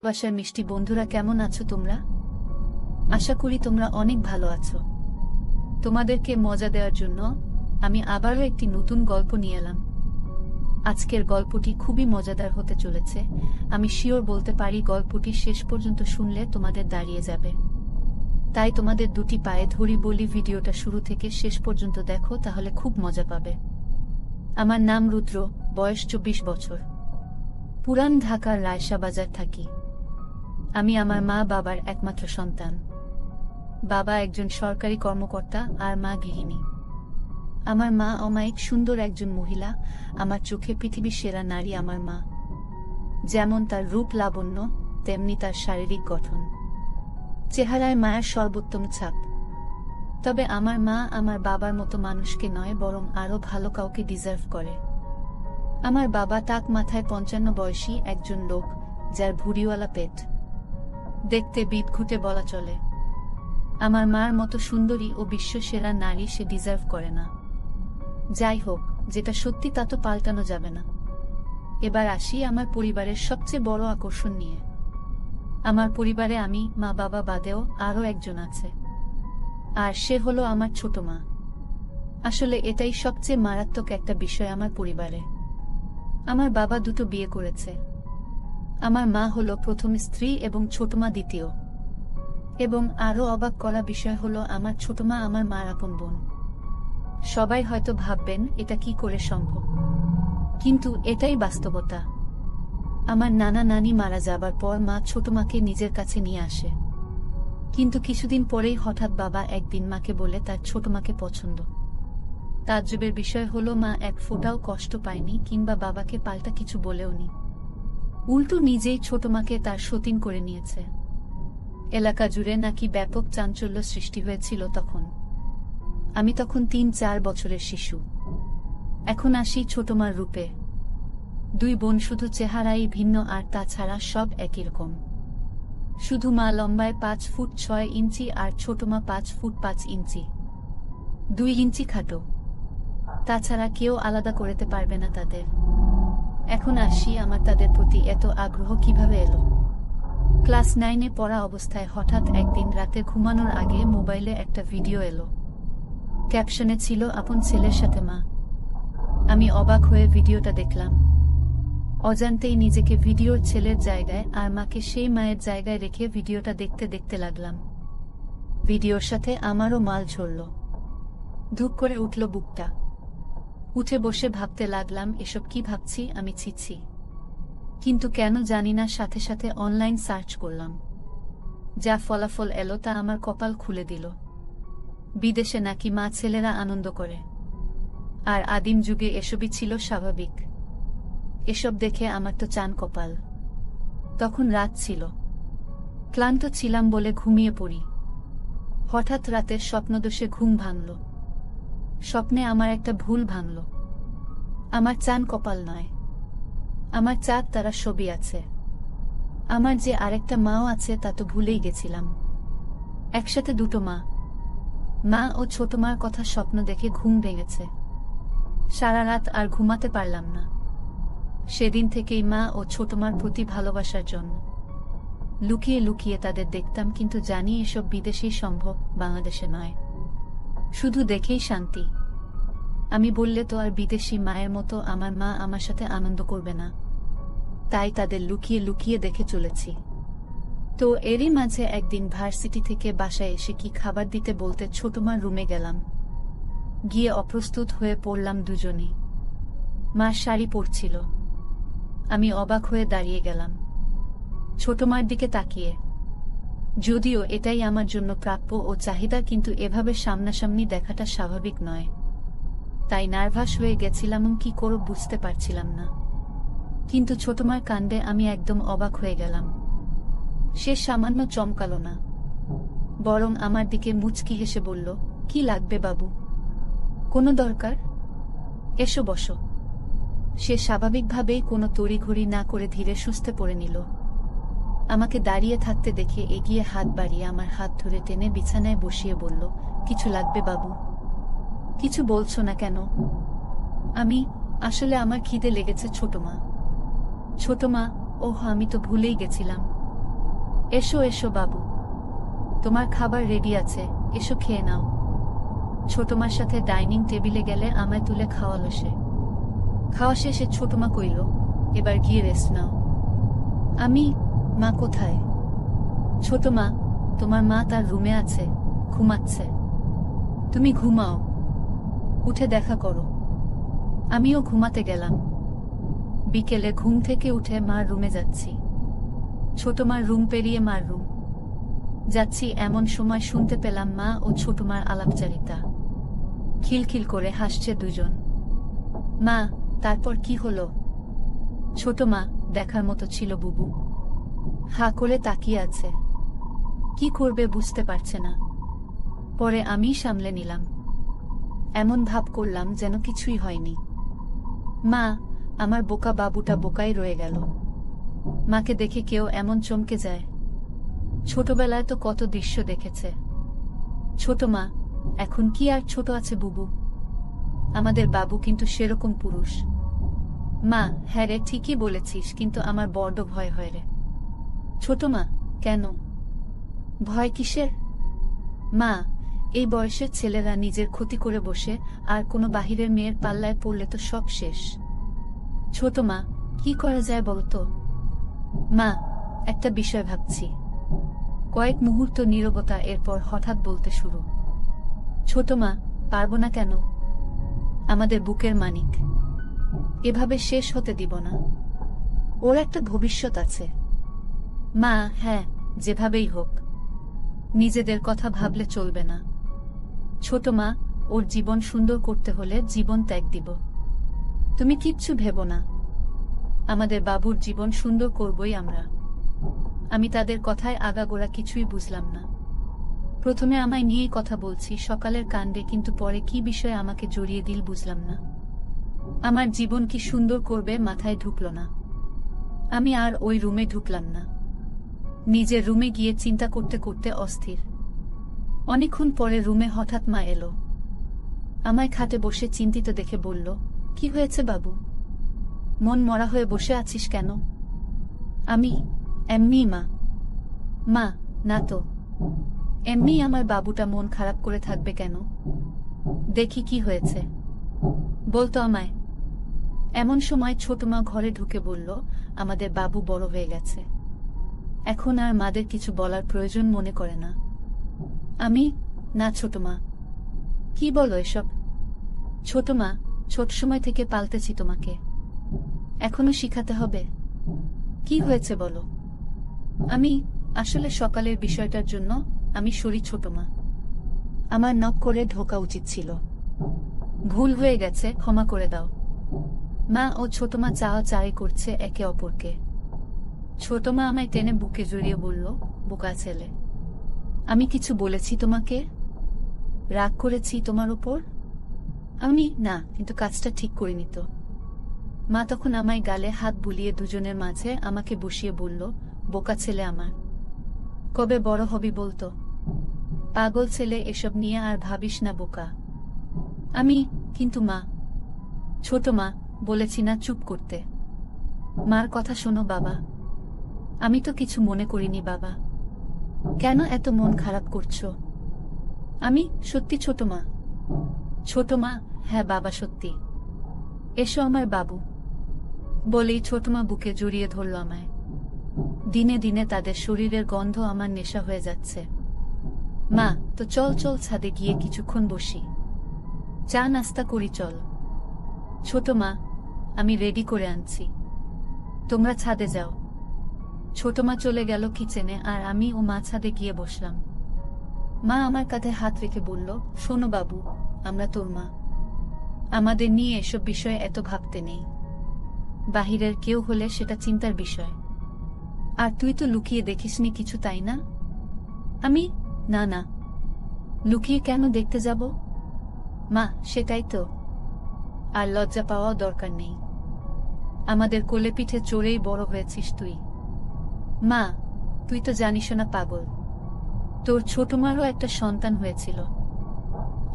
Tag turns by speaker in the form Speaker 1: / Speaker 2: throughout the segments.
Speaker 1: বাসার মিষ্টি বন্ধুরা, কেমন আছো তোমরা? আশা করি তোমরা অনেক ভালো আছো। তোমাদেরকে মজা দেওয়ার জন্য আমি আবারও একটি নতুন গল্প নিয়ে এলাম। আজকের গল্পটি খুবই মজাদার হতে চলেছে। আমি শিওর বলতে পারি গল্পটি শেষ পর্যন্ত শুনলে তোমাদের দাঁড়িয়ে যাবে। তাই তোমাদের দুটি পায়ে ধরি বলি, ভিডিওটা শুরু থেকে শেষ পর্যন্ত দেখো, তাহলে খুব মজা পাবে। আমার নাম রুদ্র, বয়স 24 বছর। পুরান ঢাকার রায়শা বাজার থাকি। আমি আমার মা বাবার একমাত্র সন্তান। বাবা একজন সরকারি কর্মকর্তা আর মা গৃহিণী। আমার মা অমায়িক সুন্দর একজন মহিলা। আমার চোখে পৃথিবীর সেরা নারী আমার মা। যেমন তার রূপ লাবণ্য, তেমনি তার শারীরিক গঠন। চেহারায় মায়ের সর্বোত্তম ছাপ। তবে আমার মা আমার বাবার মতো মানুষকে নয়, বরং আরও ভালো কাউকে ডিজার্ভ করে। আমার বাবা টাক মাথায় 55 বয়সী একজন লোক, যার ভুঁড়িওয়ালা পেট। দেখতে বিদঘুটে বলা চলে। আমার মার মতো সুন্দরী ও বিশ্বসেরা নারী সে ডিজার্ভ করে না। যাই হোক, যেটা সত্যি তা তো পাল্টানো যাবে না। এবার আসি আমার পরিবারের সবচেয়ে বড় আকর্ষণ নিয়ে। আমার পরিবারে আমি, মা বাবা বাদেও আরও একজন আছে। আর সে হলো আমার ছোট মা। আসলে এটাই সবচেয়ে মারাত্মক একটা বিষয় আমার পরিবারে। আমার বাবা দুটো বিয়ে করেছে। আমার মা হলো প্রথম স্ত্রী এবং ছোট মা দ্বিতীয়। এবং আরও অবাক করা বিষয় হলো আমার ছোট মা আমার মার আপন বোন। সবাই হয়তো ভাববেন এটা কি করে সম্ভব, কিন্তু এটাই বাস্তবতা। আমার নানা নানি মারা যাবার পর মা ছোট মাকে নিজের কাছে নিয়ে আসে। কিন্তু কিছুদিন পরেই হঠাৎ বাবা একদিন মাকে বলে তার ছোট মাকে পছন্দ। তাজ্জবের বিষয় হলো মা এক ফোঁটাও কষ্ট পায়নি কিংবা বাবাকে পাল্টা কিছু বলেওনি। উল্টো নিজেই ছোট মাকে তার সতীন করে নিয়েছে। এলাকা জুড়ে নাকি ব্যাপক চাঞ্চল্য সৃষ্টি হয়েছিল তখন। আমি তখন 3-4 বছরের শিশু। এখন আসি ছোট মার রূপে। দুই বোন শুধু চেহারাই ভিন্ন, আর তাছাড়া সব একই রকম। শুধু মা লম্বায় 5 ফুট 6 ইঞ্চি আর ছোট মা 5 ফুট 5 ইঞ্চি, 2 ইঞ্চি খাটো। তাছাড়া কেউ আলাদা করতে পারবে না তাদের। এখন আসি আমার তাদের প্রতি এত আগ্রহ কিভাবে এলো। ক্লাস 9-এ পড়া অবস্থায় হঠাৎ একদিন রাতে ঘুমানোর আগে মোবাইলে একটা ভিডিও এলো। ক্যাপশনে ছিল আপন ছেলের সাথে মা। আমি অবাক হয়ে ভিডিওটা দেখলাম। অজান্তেই নিজেকে ভিডিওর ছেলের জায়গায় আর মাকে সেই মায়ের জায়গায় রেখে ভিডিওটা দেখতে দেখতে লাগলাম। ভিডিওর সাথে আমারও মাল ঝরল। ধুপ করে উঠল বুকটা। উঠে বসে ভাবতে লাগলাম, এসব কি ভাবছি আমি, ছিছি। কিন্তু কেন জানি না সাথে সাথে অনলাইন সার্চ করলাম। যা ফলাফল এলো তা আমার কপাল খুলে দিল। বিদেশে নাকি মা ছেলেরা আনন্দ করে, আর আদিম যুগে এসবই ছিল স্বাভাবিক। এসব দেখে আমার তো চান কপাল। তখন রাত ছিল, ক্লান্ত ছিলাম বলে ঘুমিয়ে পড়ি। হঠাৎ রাতের স্বপ্নদোষে ঘুম ভাঙল। স্বপ্নে আমার একটা ভুল ভাঙল। আমার চান কপাল নয়, আমার চাঁদ তারা ছবি আছে। আমার যে আরেকটা মাও আছে তা তো ভুলেই গেছিলাম। একসাথে দুটো মা। মা ও ছোট মার কথা স্বপ্ন দেখে ঘুম ভেঙেছে। সারা রাত আর ঘুমাতে পারলাম না। সেদিন থেকেই মা ও ছোট মার প্রতি ভালোবাসার জন্য লুকিয়ে লুকিয়ে তাদের দেখতাম, কিন্তু জানি এসব বিদেশেই সম্ভব, বাংলাদেশে নয়। শুধু দেখেই শান্তি। আমি বললে তো আর বিদেশি মায়ের মতো আমার মা আমার সাথে আনন্দ করবে না। তাই তাদের লুকিয়ে লুকিয়ে দেখে চলেছি। তো এরই মাঝে একদিন ভার্সিটি থেকে বাসায় এসে কি খাবার দিতে বলতে ছোট মার রুমে গেলাম। গিয়ে অপ্রস্তুত হয়ে পড়লাম দুজনই। মা শাড়ি পরছিল। আমি অবাক হয়ে দাঁড়িয়ে গেলাম ছোট মার দিকে তাকিয়ে। যদিও এটাই আমার জন্য প্রাপ্য ও চাহিদা, কিন্তু এভাবে সামনাসামনি দেখাটা স্বাভাবিক নয়। তাই নার্ভাস হয়ে গেছিলাম, কি করব বুঝতে পারছিলাম না। কিন্তু ছোট মার কাণ্ডে আমি একদম অবাক হয়ে গেলাম। সে সামান্য চমকালো না, বরং আমার দিকে মুচকি হেসে বলল, কি লাগবে বাবু? কোনো দরকার? এসো বসো। সে স্বাভাবিকভাবেই কোনো তড়িঘড়ি না করে ধীরে সুস্থে পড়ে নিল। আমাকে দাঁড়িয়ে থাকতে দেখে এগিয়ে হাত বাড়িয়ে আমার হাত ধরে টেনে বিছানায় বসিয়ে বলল, কিছু লাগবে বাবু? কিছু বলছো না কেন? আসলে আমার খিদে লেগেছে ছোট মা। ছোট মা, ওহ আমি তো ভুলেই গেছিলাম। এসো এসো বাবু, তোমার খাবার রেডি আছে, এসো খেয়ে নাও। ছোট মার সাথে ডাইনিং টেবিলে গেলে আমায় তুলে খাওয়ালো সে। খাওয়া শেষে ছোট মা কইল, এবার গিয়ে রেস্ট নাও। আমি, মা কোথায়? ছোট মা, তোমার মা তার রুমে আছে, ঘুমাচ্ছে। তুমি ঘুমাও, উঠে দেখা করো। আমিও ঘুমাতে গেলাম। বিকেলে ঘুম থেকে উঠে মার রুমে যাচ্ছি। ছোট মার রুম পেরিয়ে মার রুম যাচ্ছি, এমন সময় শুনতে পেলাম মা ও ছোট মার আলাপচারিতা। খিলখিল করে হাসছে দুজন। মা, তারপর কি হলো? ছোট মা, দেখার মতো ছিল বুবু। হা করে তাকিয়ে আছে, কি করবে বুঝতে পারছে না। পরে আমি সামলে নিলাম, এমন ভাব করলাম যেন কিছুই হয়নি। মা, আমার বোকা বাবুটা বোকাই রয়ে গেল। মাকে দেখে কেউ এমন চমকে যায়? ছোটবেলায় তো কত দৃশ্য দেখেছে। ছোট মা, এখন কি আর ছোট আছে বুবু? আমাদের বাবু কিন্তু সেরকম পুরুষ। মা, হ্যাঁ রে, ঠিকই বলেছিস, কিন্তু আমার বড্ড ভয় হয় রে। ছোট মা, কেন ভয় কিসের? মা, এই বয়সের ছেলেরা নিজের ক্ষতি করে বসে, আর কোনো বাহিরের মেয়ের পাল্লায় পড়লে তো সব শেষ। ছোট মা, কি করা যায় বলতো? মা, একটা বিষয় ভাবছি। কয়েক মুহূর্ত নীরবতা, এরপর হঠাৎ বলতে শুরু। ছোট মা, পারবো না কেন? আমাদের বুকের মানিক এভাবে শেষ হতে দিব না। ওর একটা ভবিষ্যৎ আছে। মা, হ্যাঁ, যেভাবেই হোক, নিজেদের কথা ভাবলে চলবে না। ছোট মা, ওর জীবন সুন্দর করতে হলে জীবন ত্যাগ দিব। তুমি কিচ্ছু ভেবো না, আমাদের বাবুর জীবন সুন্দর করবই আমরা। আমি তাদের কথায় আগাগোড়া কিছুই বুঝলাম না। প্রথমে আমায় নিয়েই কথা বলছি সকালের কাণ্ডে, কিন্তু পরে কি বিষয়ে আমাকে জড়িয়ে দিল বুঝলাম না। আমার জীবন কি সুন্দর করবে মাথায় ঢুকল না। আমি আর ওই রুমে ঢুকলাম না। নিজের রুমে গিয়ে চিন্তা করতে করতে অস্থির। অনেকক্ষণ পরে রুমে হঠাৎ মা এলো। আমায় খাটে বসে চিন্তিত দেখে বলল, কি হয়েছে বাবু? মন মরা হয়ে বসে আছিস কেন? আমি, এমনি মা। মা, না তো, এমনি আমার বাবুটা মন খারাপ করে থাকবে কেন? দেখি কি হয়েছে, বলতো আমায়। এমন সময় ছোট মা ঘরে ঢুকে বলল, আমাদের বাবু বড় হয়ে গেছে, এখন আর মাদের কিছু বলার প্রয়োজন মনে করে না। আমি, না ছোট মা। কি বলো এসব? ছোট মা, ছোট সময় থেকে পালতেছি তোমাকে, এখনো শিখাতে হবে? কি হয়েছে বলো? আমি, আসলে সকালের বিষয়টার জন্য আমি সরি ছোট মা। আমার নক করে ঢোকা উচিত ছিল, ভুল হয়ে গেছে, ক্ষমা করে দাও। মা ও ছোট মা চাওয়া-চাওয়ি করছে একে অপরকে। ছোট মা আমায় টেনে বুকে জড়িয়ে বলল, বোকা ছেলে, আমি কিছু বলেছি তোমাকে? রাগ করেছি তোমার উপর? আমি, না, কিন্তু কাজটা ঠিক করিনি তো। মা তখন আমায় গালে হাত বুলিয়ে দুজনের মাঝে আমাকে বসিয়ে বলল, বোকা ছেলে আমার, কবে বড় হবি বলতো? পাগল ছেলে, এসব নিয়ে আর ভাবিস না বোকা। আমি, কিন্তু মা। ছোট মা, বলেছি না চুপ করতে। মার কথা শোনো বাবা। আমি তো কিছু মনে করিনি বাবা, কেন এত মন খারাপ করছো? আমি, সত্যি ছোট মা। ছোট মা, হ্যাঁ বাবা সত্যি, এসো আমার বাবু। বলেই ছোট মা বুকে জড়িয়ে ধরল আমায়। দিনে দিনে তাদের শরীরের গন্ধ আমার নেশা হয়ে যাচ্ছে। মা, তো চল চল ছাদে গিয়ে কিছুক্ষণ বসি, চা নাস্তা করি চল। ছোট মা, আমি রেডি করে আনছি, তোমরা ছাদে যাও। ছোট মা চলে গেল কিচেনে, আর আমি ও মা ছাদে গিয়ে বসলাম। মা আমার কাঁধে হাত রেখে বলল, শোনো বাবু, আমরা তোর মা, আমাদের নিয়ে এসব বিষয়ে এত ভাবতে নেই। বাহিরের কেউ হলে সেটা চিন্তার বিষয়। আর তুই তো লুকিয়ে দেখিসনি কিছু, তাই না? আমি, না না, লুকিয়ে কেন দেখতে যাব? মা, সেটাই তো, আর লজ্জা পাওয়াও দরকার নেই। আমাদের কোলে পিঠে চড়েই বড় হয়েছিস তুই। মা, তুই তো জানিস না পাগল, তোর ছোট মারও একটা সন্তান হয়েছিল।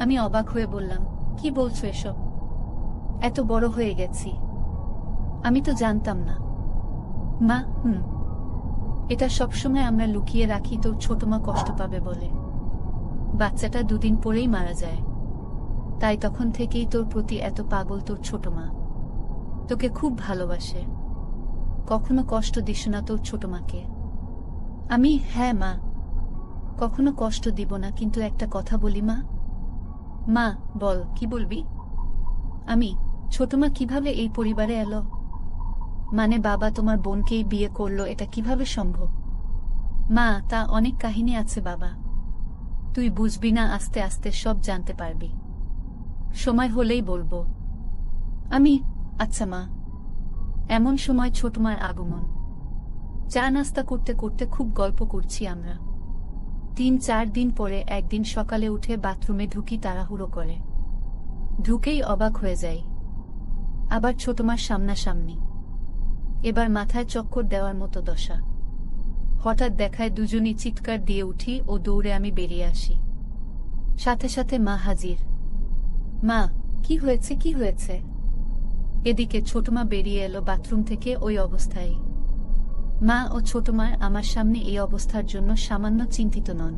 Speaker 1: আমি অবাক হয়ে বললাম, কি বলছো এসব? এত বড় হয়ে গেছি, আমি তো জানতাম না। মা, এটা সবসময় আমরা লুকিয়ে রাখি, তোর ছোট মা কষ্ট পাবে বলে। বাচ্চাটা 2 দিন পরেই মারা যায়, তাই তখন থেকেই তোর প্রতি এত পাগল তোর ছোট মা। তোকে খুব ভালোবাসে, কখনো কষ্ট দিস না তোর ছোট মাকে। আমি, হ্যাঁ মা, কখনো কষ্ট দিব না, কিন্তু একটা কথা বলি মা। মা, বল, কি বলবি? আমি, ছোট মা কিভাবে এই পরিবারে এলো? মানে বাবা তোমার বোনকেই বিয়ে করলো, এটা কিভাবে সম্ভব? মা, তা অনেক কাহিনী আছে বাবা, তুই বুঝবি না, আস্তে আস্তে সব জানতে পারবি, সময় হলেই বলবো। আমি, আচ্ছা মা। এমন সময় ছোট মার আগমন। চা নাস্তা করতে করতে খুব গল্প করছি আমরা। 3-4 দিন পরে একদিন সকালে উঠে বাথরুমে ঢুকি তাড়াহুড়ো করে। ঢুকেই অবাক হয়ে যাই, আবার ছোট মার সামনাসামনি। এবার মাথায় চক্কর দেওয়ার মতো দশা। হঠাৎ দেখায় দুজনই চিৎকার দিয়ে উঠি ও দৌড়ে আমি বেরিয়ে আসি। সাথে সাথে মা হাজির। মা, কি হয়েছে, কি হয়েছে? এদিকে ছোট মা বেরিয়ে এলো বাথরুম থেকে ওই অবস্থায়। মা ও ছোট মা আমার সামনে এই অবস্থার জন্য সামান্য চিন্তিত নন।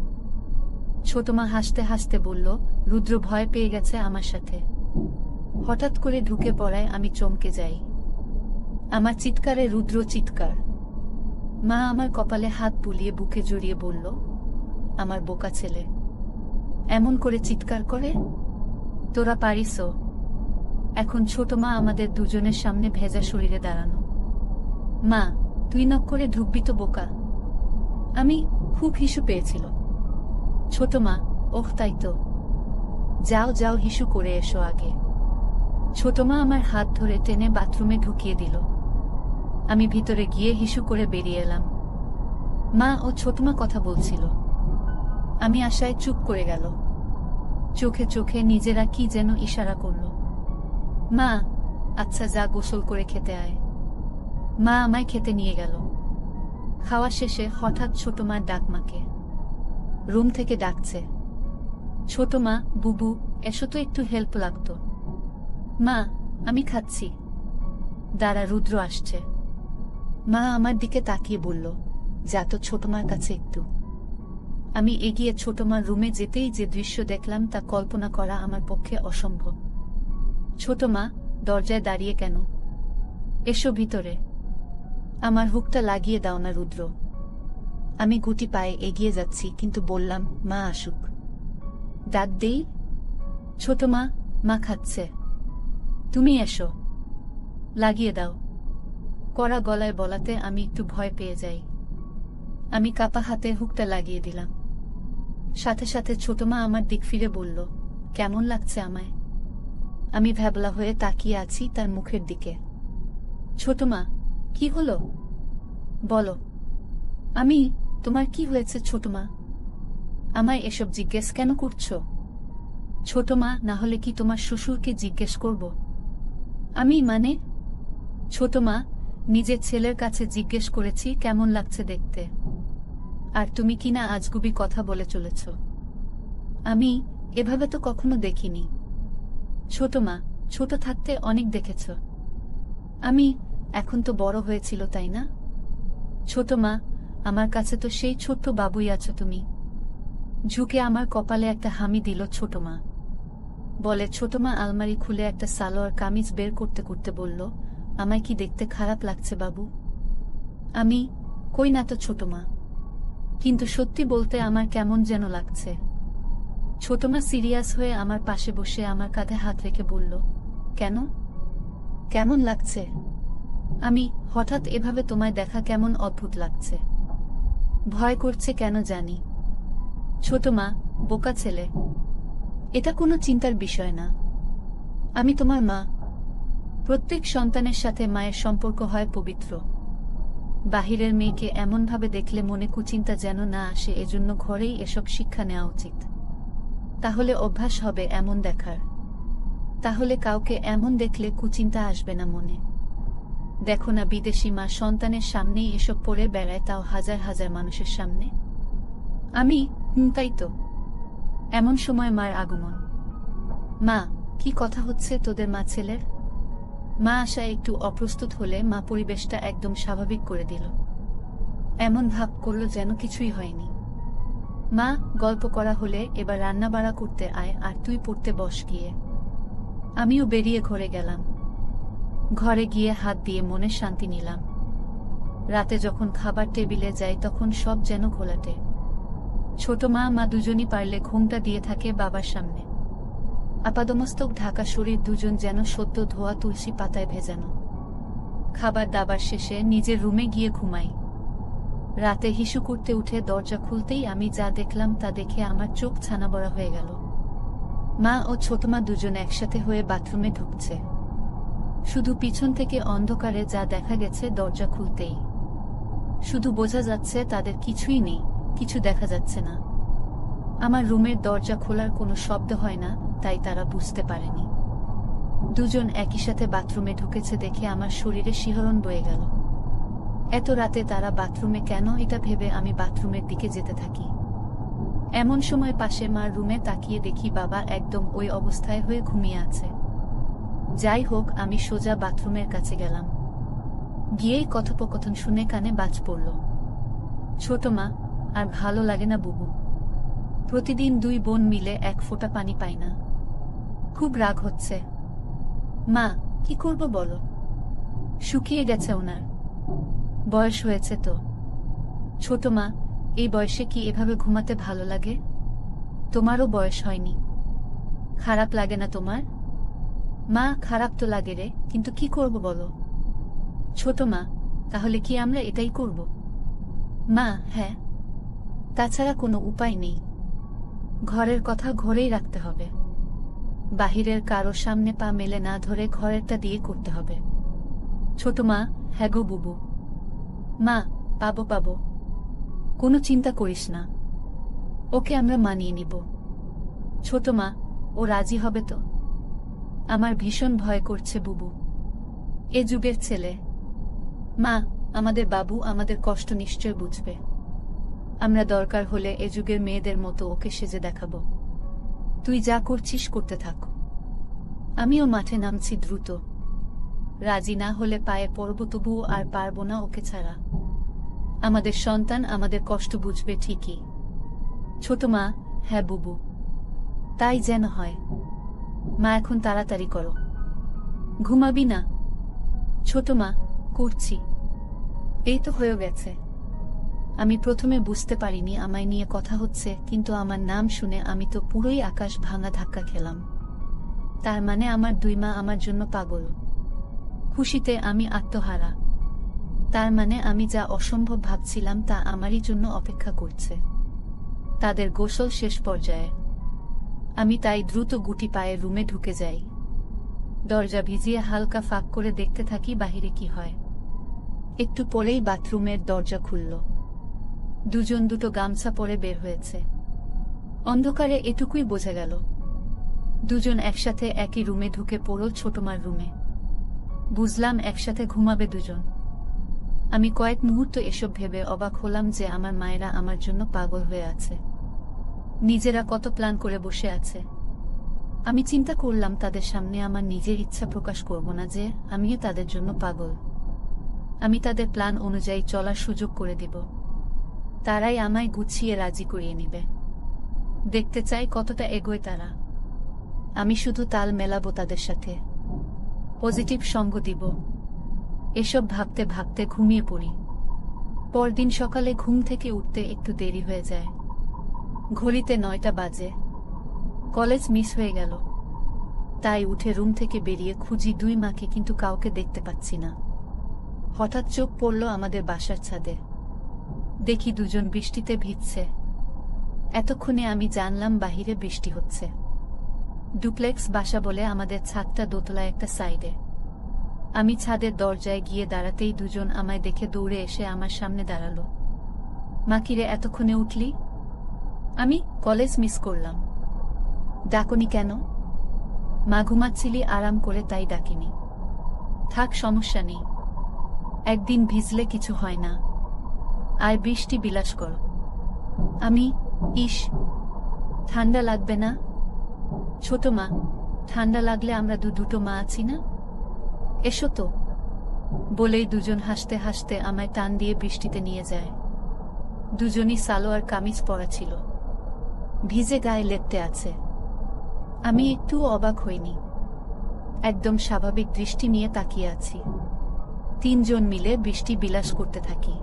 Speaker 1: ছোট মা হাসতে হাসতে বলল, রুদ্র ভয় পেয়ে গেছে আমার সাথে। হঠাৎ করে ঢুকে পড়ায় আমি চমকে যাই। আমার চিৎকারে রুদ্র চিৎকার। মা আমার কপালে হাত বুলিয়ে বুকে জড়িয়ে বলল, আমার বোকা ছেলে এমন করে চিৎকার করে? তোরা পারিসও? এখন ছোট মা আমাদের দুজনের সামনে ভেজা শরীরে দাঁড়ানো। মা, তুই নক করে ঢুকবি তো বোকা। আমি, খুব হিসু পেয়েছিল। ছোট মা, ওহ তাই তো, যাও যাও হিসু করে এসো আগে। ছোট মা আমার হাত ধরে টেনে বাথরুমে ঢুকিয়ে দিল। আমি ভিতরে গিয়ে হিসু করে বেরিয়ে এলাম। মা ও ছোট মা কথা বলছিল, আমি আশায় চুপ করে গেল। চোখে চোখে নিজেরা কি যেন ইশারা করল। মা, আচ্ছা যা গোসল করে খেতে আয়। মা আমায় খেতে নিয়ে গেল। খাওয়া শেষে হঠাৎ ছোট মার ডাক মাকে। রুম থেকে ডাকছে, ছোট মা, বুবু এসো তো, একটু হেল্প লাগতো। মা, আমি খাচ্ছি। দাঁড়া, রুদ্র আসছে। মা আমার দিকে তাকিয়ে বলল, যা তো ছোট মার কাছে একটু। আমি এগিয়ে ছোট মার রুমে যেতেই যে দৃশ্য দেখলাম তা কল্পনা করা আমার পক্ষে অসম্ভব। ছোট মা, দরজায় দাঁড়িয়ে কেন? এসো ভিতরে। আমার হুকটা লাগিয়ে দাও না রুদ্র। আমি গুটি পায়ে এগিয়ে যাচ্ছি, কিন্তু বললাম, মা আসুক। ডাক দেই? ছোট মা, মা খাচ্ছে। তুমি এসো, লাগিয়ে দাও। কড়া গলায় বলাতে আমি একটু ভয় পেয়ে যাই। আমি কাপা হাতে হুকটা লাগিয়ে দিলাম। সাথে সাথে ছোট মা আমার দিক ফিরে বলল, কেমন লাগছে আমায়? আমি ভ্যাবলা হয়ে তাকিয়ে আছি তার মুখের দিকে। ছোট মা, কি হলো বলো। আমি, তোমার কি হয়েছে ছোট মা? আমায় এসব জিজ্ঞেস কেন করছো? ছোট মা, না হলে কি তোমার শ্বশুরকে জিজ্ঞেস করব? আমি মানে? ছোট মা, নিজের ছেলের কাছে জিজ্ঞেস করেছি কেমন লাগছে দেখতে, আর তুমি কিনা আজগুবি কথা বলে চলেছ। আমি, এভাবে তো কখনো দেখিনি। ছোট মা, ছোট থাকতে অনেক দেখেছ। আমি, এখন তো বড় হয়েছিল তাই না? ছোট মা, আমার কাছে তো সেই ছোট্ট বাবুই আছো তুমি। ঝুঁকে আমার কপালে একটা হামি দিল ছোট মা। বলে ছোট মা আলমারি খুলে একটা সালোয়ার কামিজ বের করতে করতে বলল, আমায় কি দেখতে খারাপ লাগছে বাবু? আমি, কই না তো ছোট মা, কিন্তু সত্যি বলতে আমার কেমন যেন লাগছে। ছোট মা সিরিয়াস হয়ে আমার পাশে বসে আমার কাঁধে হাত রেখে বলল, কেন, কেমন লাগছে? আমি, হঠাৎ এভাবে তোমায় দেখা কেমন অদ্ভুত লাগছে। ভয় করছে কেন জানি। ছোট মা, বোকা ছেলে, এটা কোনো চিন্তার বিষয় না। আমি তোমার মা। প্রত্যেক সন্তানের সাথে মায়ের সম্পর্ক হয় পবিত্র। বাহিরের মেয়েকে এমনভাবে দেখলে মনে কুচিন্তা যেন না আসে, এজন্য ঘরেই এসব শিক্ষা নেওয়া উচিত। তাহলে অভ্যাস হবে এমন দেখার। তাহলে কাউকে এমন দেখলে কুচিন্তা আসবে না মনে। দেখো না বিদেশি মা সন্তানের সামনেই এসব পরে বেড়ায়, তাও হাজার হাজার মানুষের সামনে। আমি, তাই তো। এমন সময় মার আগমন। মা, কি কথা হচ্ছে তোদের মা ছেলের? মা আশায় একটু অপ্রস্তুত হলে মা পরিবেশটা একদম স্বাভাবিক করে দিল। এমন ভাব করল যেন কিছুই হয়নি। মা, গল্প করা হলে এবার রান্না বাড়া করতে আয়, আর তুই পড়তে বস গিয়ে। আমিও বেরিয়ে ঘরে গেলাম। ঘরে গিয়ে হাত দিয়ে মনে শান্তি নিলাম। রাতে যখন খাবার টেবিলে যাই তখন সব যেন ঘোলাটে। ছোট মা দুজনই পারলে ঘুমটা দিয়ে থাকে বাবার সামনে। আপাদমস্তক ঢাকা শরীর, দুজন যেন সদ্য ধোয়া তুলসী পাতায় ভেজানো। খাবার দাবার শেষে নিজের রুমে গিয়ে ঘুমাই। রাতে হিসু করতে উঠে দরজা খুলতেই আমি যা দেখলাম তা দেখে আমার চোখ ছানাবড়া হয়ে গেল। মা ও ছোট মা দুজন একসাথে হয়ে বাথরুমে ঢুকছে। শুধু পিছন থেকে অন্ধকারে যা দেখা গেছে দরজা খুলতেই। শুধু বোঝা যাচ্ছে তাদের কিছুই নেই, কিছু দেখা যাচ্ছে না। আমার রুমের দরজা খোলার কোনো শব্দ হয় না, তাই তারা বুঝতে পারেনি। দুজন একই সাথে বাথরুমে ঢুকেছে দেখে আমার শরীরে শিহরণ বয়ে গেল। এত রাতে তারা বাথরুমে কেন, এটা ভেবে আমি বাথরুমের দিকে যেতে থাকি। এমন সময় পাশে মার রুমে তাকিয়ে দেখি বাবা একদম ওই অবস্থায় হয়ে ঘুমিয়ে আছে। যাই হোক, আমি সোজা বাথরুমের কাছে গেলাম। গিয়েই কথোপকথন শুনে কানে বাজ পড়ল। ছোট মা, আর ভালো লাগে না বুবু। প্রতিদিন দুই বোন মিলে এক ফোঁটা পানি পাই না। খুব রাগ হচ্ছে। মা, কি করব বলো? শুকিয়ে গেছে ওনার। বয়স হয়েছে তো। ছোট মা, এই বয়সে কি এভাবে ঘুমাতে ভালো লাগে? তোমারও বয়স হয়নি। খারাপ লাগে না তোমার? মা, খারাপ তো লাগে রে, কিন্তু কি করব বলো? ছোট মা, তাহলে কি আমরা এটাই করব? মা, হ্যাঁ। তাছাড়া কোনো উপায় নেই। ঘরের কথা ঘরেই রাখতে হবে। বাহিরের কারো সামনে পা মেলে না ধরে ঘরেরটা দিয়ে করতে হবে। ছোট মা, হ্যাঁ গো বুবু। মা, পাবো পাবো, কোনো চিন্তা করিস না, ওকে আমরা মানিয়ে নিব। ছোট মা, ও রাজি হবে তো? আমার ভীষণ ভয় করছে বুবু। এ যুগের ছেলে। মা, আমাদের বাবু আমাদের কষ্ট নিশ্চয় বুঝবে। আমরা দরকার হলে এ যুগের মেয়েদের মতো ওকে সেজে দেখাবো। তুই যা করছিস করতে থাক। আমিও মাঠে নামছি দ্রুত। রাজি না হলে পায়ে পড়ব, তবুও আর পারব না ওকে ছাড়া। আমাদের সন্তান আমাদের কষ্ট বুঝবে ঠিকই। ছোট মা, হ্যাঁ বুবু, তাই যেন হয়। মা, এখন তাড়াতাড়ি করো। ঘুমাবি না? ছোট মা, করছি। এই তো হয়ে গেছে। আমি প্রথমে বুঝতে পারিনি আমায় নিয়ে কথা হচ্ছে, কিন্তু আমার নাম শুনে আমি তো পুরোই আকাশ ভাঙা ধাক্কা খেলাম। তার মানে আমার দুই মা আমার জন্য পাগল। খুশিতে আমি আত্মহারা। তার মানে আমি যা অসম্ভব ভাবছিলাম তা আমারই জন্য অপেক্ষা করছে। তাদের গোসল শেষ পর্যায়ে। আমি তাই দ্রুত গুটি পায়ে রুমে ঢুকে যাই। দরজা ভিজিয়ে হালকা ফাঁক করে দেখতে থাকি বাহিরে কি হয়। একটু পরেই বাথরুমের দরজা খুলল। দুজন দুটো গামছা পরে বের হয়েছে। অন্ধকারে এটুকুই বোঝা গেল। দুজন একসাথে একই রুমে ঢুকে পড়ল, ছোটমার রুমে। বুঝলাম একসাথে ঘুমাবে দুজন। আমি কয়েক মুহূর্ত এসব ভেবে অবাক হলাম যে আমার মায়েরা আমার জন্য পাগল হয়ে আছে। নিজেরা কত প্ল্যান করে বসে আছে। আমি চিন্তা করলাম তাদের সামনে আমার নিজের ইচ্ছা প্রকাশ করব না যে আমিও তাদের জন্য পাগল। আমি তাদের প্ল্যান অনুযায়ী চলার সুযোগ করে দিব। তারাই আমায় গুছিয়ে রাজি করিয়ে নিবে। দেখতে চাই কতটা এগোয় তারা। আমি শুধু তাল মেলাবো তাদের সাথে, পজিটিভ সঙ্গ দিব। এসব ভাবতে ভাবতে ঘুমিয়ে পড়ি। পরদিন সকালে ঘুম থেকে উঠতে একটু দেরি হয়ে যায়। ঘড়িতে 9টা বাজে। কলেজ মিস হয়ে গেল। তাই উঠে রুম থেকে বেরিয়ে খুঁজি দুই মাকে, কিন্তু কাউকে দেখতে পাচ্ছি না। হঠাৎ চোখ পড়ল আমাদের বাসার ছাদে। দেখি দুজন বৃষ্টিতে ভিজছে। এতক্ষণে আমি জানলাম বাহিরে বৃষ্টি হচ্ছে। ডুপ্লেক্স বাসা বলে আমাদের ছাদটা দোতলায় একটা সাইডে। আমি ছাদের দরজায় গিয়ে দাঁড়াতেই দুজন আমায় দেখে দৌড়ে এসে আমার সামনে দাঁড়ালো। মা, কিরে এতক্ষণে উঠলি? আমি কলেজ মিস করলাম। ডাকনি কেন? মা, ঘুমাচ্ছিলি আরাম করে তাই ডাকিনি। থাক, সমস্যা নেই। একদিন ভিজলে কিছু হয় না। আর বৃষ্টি বিলাস কর। আমি, ইস, ঠান্ডা লাগবে না? ছোট মা, ঠান্ডা লাগলে আমরা দুটো মা আছি না? এসো তো। বলেই দুজন হাসতে হাসতে আমায় টান দিয়ে বৃষ্টিতে নিয়ে যায়। দুজনই সালোয়ার কামিজ পরা ছিল, ভিজে গায়ে লেপ্টে আছে। আমি একটু অবাক হইনি, একদম স্বাভাবিক দৃষ্টি নিয়ে তাকিয়ে আছি। তিনজন মিলে বৃষ্টি বিলাস করতে থাকি।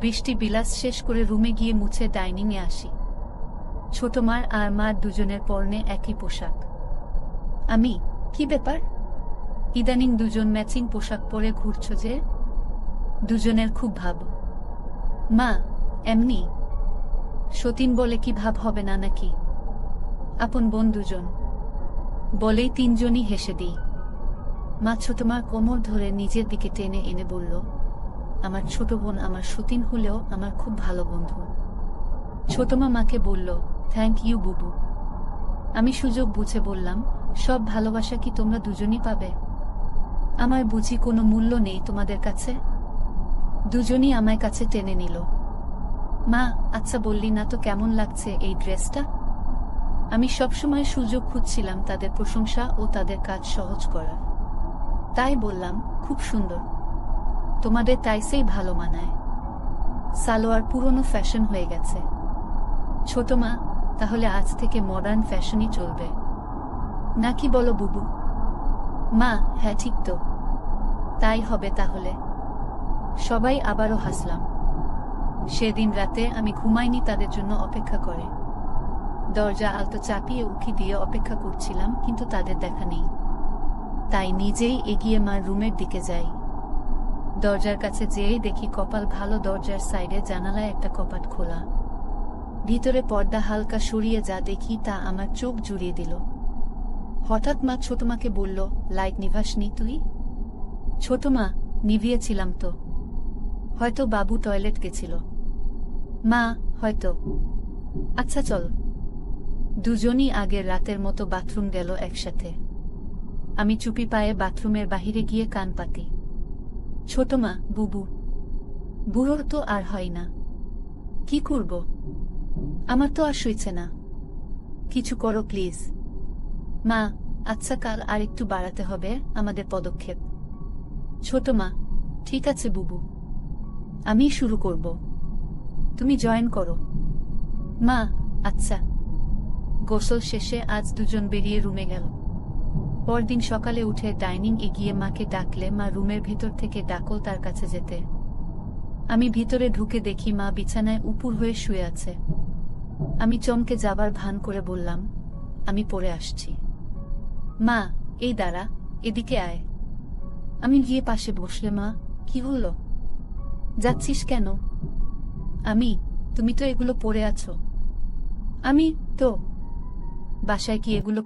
Speaker 1: বৃষ্টি বিলাস শেষ করে রুমে গিয়ে মুছে ডাইনিংয়ে আসি। ছোট মার আর মার দুজনের পরনে একই পোশাক। আমি, কি ব্যাপার? ইদানিং দুজন ম্যাচিং পোশাক পরে ঘুরছ যে? দুজনের খুব ভাব। মা, এমনি। সতীন বলে কি ভাব হবে না নাকি? আপন বোন দুজন বলেই তিনজনই হেসে দিই। মা ছোট মার কোমর ধরে নিজের দিকে টেনে এনে বলল, আমার ছোট বোন আমার সতীন হলেও আমার খুব ভালো বন্ধু। ছোট মা মাকে বলল, থ্যাংক ইউ বুবু। আমি সুযোগ বুঝে বললাম, সব ভালোবাসা কি তোমরা দুজনই পাবে? আমার বুঝি কোনো মূল্য নেই তোমাদের কাছে? দুজনই আমায় কাছে টেনে নিল। মা, আচ্ছা বললি না তো কেমন লাগছে এই ড্রেসটা? আমি সবসময় সুযোগ খুঁজছিলাম তাদের প্রশংসা ও তাদের কাজ সহজ করার। তাই বললাম, খুব সুন্দর। তোমাদের টাইসেই ভালো মানায়। সালোয়ার পুরনো ফ্যাশন হয়ে গেছে। ছোট মা, তাহলে আজ থেকে মডার্ন ফ্যাশনই চলবে নাকি বলো বুবু? মা, হ্যাঁ ঠিক তো, তাই হবে তাহলে। সবাই আবারও হাসলাম। সেদিন রাতে আমি ঘুমাইনি তাদের জন্য অপেক্ষা করে। দরজা আলতো চাপিয়ে উকি দিয়ে অপেক্ষা করছিলাম, কিন্তু তাদের দেখা নেই। তাই নিজেই এগিয়ে মার রুমের দিকে যাই। দরজার কাছে যেয়েই দেখি কপাল ভালো, দরজার সাইডে জানালায় একটা কপাট খোলা। ভিতরে পর্দা হালকা সরিয়ে যা দেখি তা আমার চোখ জুড়িয়ে দিল। হঠাৎ মা ছোট মাকে বলল, লাইট নিভাসনি তুই? ছোট মা, নিভিয়েছিলাম তো। হয়তো বাবু টয়লেট গেছিল। মা, হয়তো। আচ্ছা চল। দুজনই আগের রাতের মতো বাথরুম গেল একসাথে। আমি চুপি পায়ে বাথরুমের বাহিরে গিয়ে কান পাতি। ছোট মা, বুবু। বুড়োর তো আর হয় না। কি করব? আমার তো আর সইছে না। কিছু করো প্লিজ। মা, আচ্ছা কাল আর একটু বাড়াতে হবে আমাদের পদক্ষেপ। ছোট মা, ঠিক আছে বুবু, আমি শুরু করব, তুমি জয়েন করো। মা, আচ্ছা। গোসল শেষে আজ দুজন বেরিয়ে রুমে গেল। পরদিন সকালে উঠে ডাইনিং এ গিয়ে মাকে ডাকলে মা রুমের ভিতর থেকে ডাকল তার কাছে যেতে। আমি ভিতরে ঢুকে দেখি মা বিছানায় উপুর হয়ে শুয়ে আছে। আমি চমকে যাবার ভান করে বললাম, আমি পড়ে আসছি। মা, এই দাঁড়া, এদিকে আয়। আমি গিয়ে পাশে বসলে মা, কি হলো? যাচ্ছিস কেন? আমি, তুমি তো এগুলো পরে আছো। আমি তো বাসায় কি এগুলো